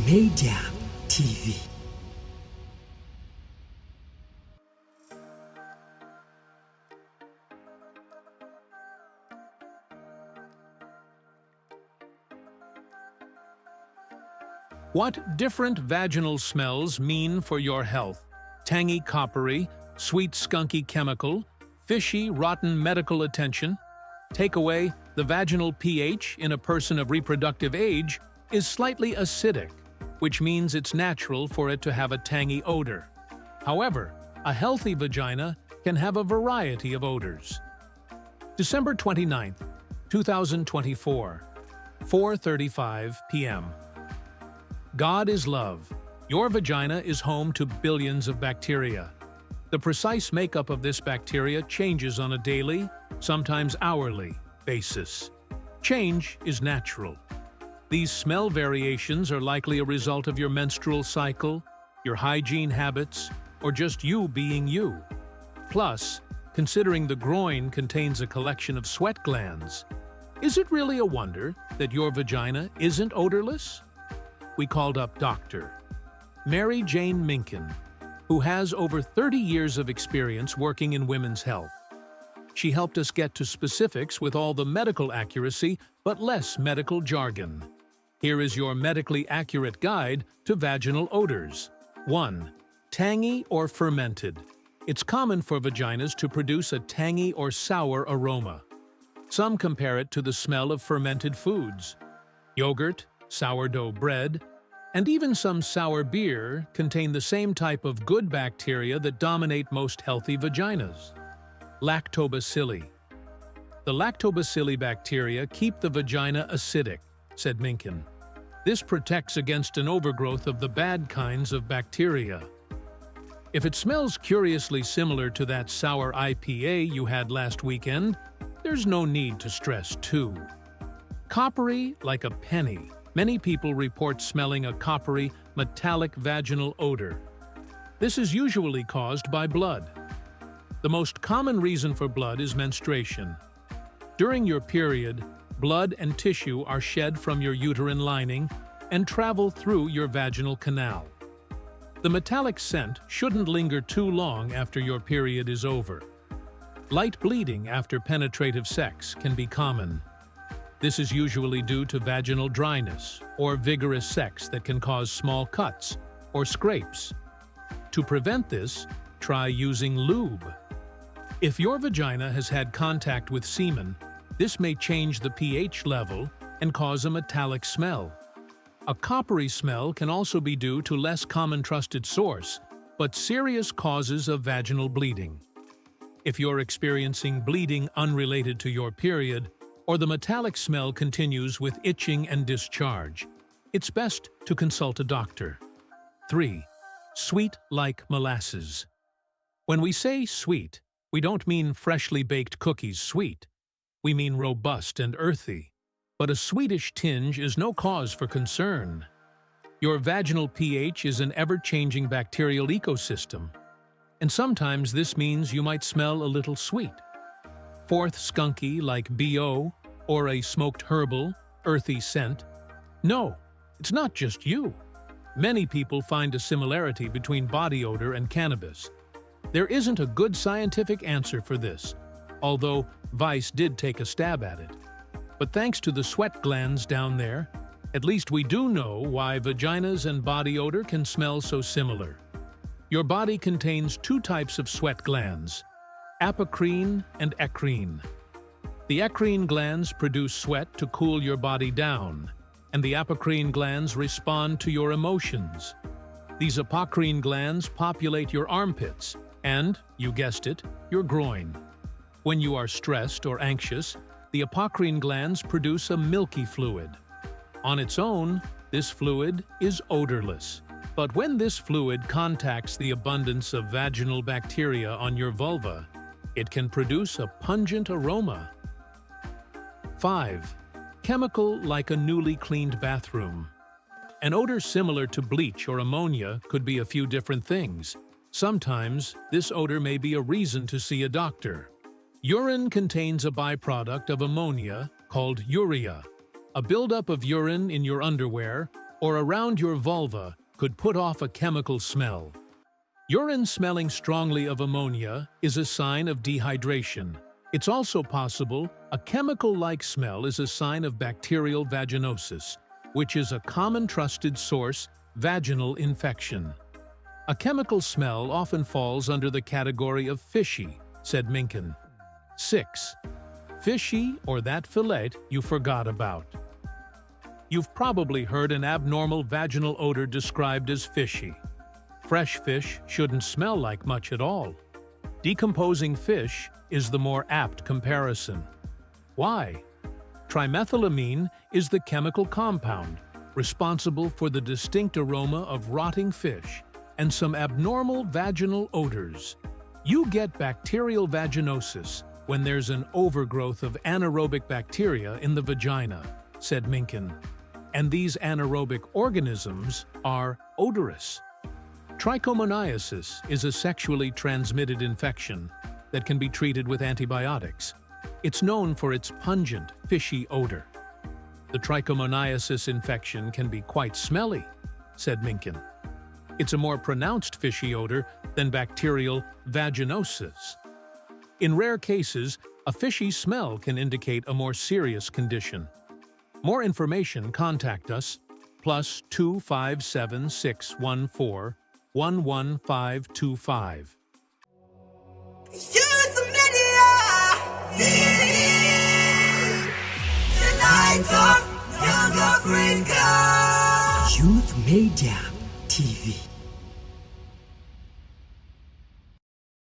Media TV. What different vaginal smells mean for your health? Tangy coppery, sweet skunky chemical, fishy rotten medical attention? Takeaway: the vaginal pH in a person of reproductive age is slightly acidic, which means it's natural for it to have a tangy odor. However, a healthy vagina can have a variety of odors. December 29th, 2024, 4:35 p.m. God is love. Your vagina is home to billions of bacteria. The precise makeup of this bacteria changes on a daily, sometimes hourly, basis. Change is natural. These smell variations are likely a result of your menstrual cycle, your hygiene habits, or just you being you. Plus, considering the groin contains a collection of sweat glands, is it really a wonder that your vagina isn't odorless? We called up Dr. Mary Jane Minkin, who has over 30 years of experience working in women's health. She helped us get to specifics with all the medical accuracy, but less medical jargon. Here is your medically accurate guide to vaginal odors. 1. Tangy or fermented. It's common for vaginas to produce a tangy or sour aroma. Some compare it to the smell of fermented foods. Yogurt, sourdough bread, and even some sour beer contain the same type of good bacteria that dominate most healthy vaginas. Lactobacilli. The lactobacilli bacteria keep the vagina acidic, said Minkin. This protects against an overgrowth of the bad kinds of bacteria. If it smells curiously similar to that sour IPA you had last weekend, there's no need to stress too. Coppery like a penny. Many people report smelling a coppery, metallic vaginal odor. This is usually caused by blood. The most common reason for blood is menstruation. During your period, blood and tissue are shed from your uterine lining and travel through your vaginal canal. The metallic scent shouldn't linger too long after your period is over. Light bleeding after penetrative sex can be common. This is usually due to vaginal dryness or vigorous sex that can cause small cuts or scrapes. To prevent this, try using lube. If your vagina has had contact with semen, this may change the pH level and cause a metallic smell. A coppery smell can also be due to less common trusted source, but serious causes of vaginal bleeding. If you're experiencing bleeding unrelated to your period, or the metallic smell continues with itching and discharge, it's best to consult a doctor. 3. Sweet like molasses. When we say sweet, we don't mean freshly baked cookies sweet. We mean robust and earthy. But a sweetish tinge is no cause for concern. Your vaginal pH is an ever-changing bacterial ecosystem, and sometimes this means you might smell a little sweet. 4th, skunky like BO or a smoked herbal, earthy scent. No, it's not just you. Many people find a similarity between body odor and cannabis. There isn't a good scientific answer for this, although Vice did take a stab at it. But thanks to the sweat glands down there, at least we do know why vaginas and body odor can smell so similar. Your body contains two types of sweat glands, apocrine and eccrine. The eccrine glands produce sweat to cool your body down, and the apocrine glands respond to your emotions. These apocrine glands populate your armpits and, you guessed it, your groin. When you are stressed or anxious, the apocrine glands produce a milky fluid. On its own, this fluid is odorless. But when this fluid contacts the abundance of vaginal bacteria on your vulva, it can produce a pungent aroma. 5. Chemical like a newly cleaned bathroom. An odor similar to bleach or ammonia could be a few different things. Sometimes, this odor may be a reason to see a doctor. Urine contains a byproduct of ammonia called urea. A buildup of urine in your underwear or around your vulva could put off a chemical smell. Urine smelling strongly of ammonia is a sign of dehydration. It's also possible a chemical-like smell is a sign of bacterial vaginosis, which is a common trusted source vaginal infection. A chemical smell often falls under the category of fishy, said Minkin. 6. Fishy or that fillet you forgot about. You've probably heard an abnormal vaginal odor described as fishy. Fresh fish shouldn't smell like much at all. Decomposing fish is the more apt comparison. Why? Trimethylamine is the chemical compound responsible for the distinct aroma of rotting fish and some abnormal vaginal odors. You get bacterial vaginosis when there's an overgrowth of anaerobic bacteria in the vagina, said Minkin. And these anaerobic organisms are odorous. Trichomoniasis is a sexually transmitted infection that can be treated with antibiotics. It's known for its pungent, fishy odor. The trichomoniasis infection can be quite smelly, said Minkin. It's a more pronounced fishy odor than bacterial vaginosis. In rare cases, a fishy smell can indicate a more serious condition. More information, contact us, +257 614 11525. Youth Media! The night of Young Africa! Youth Media.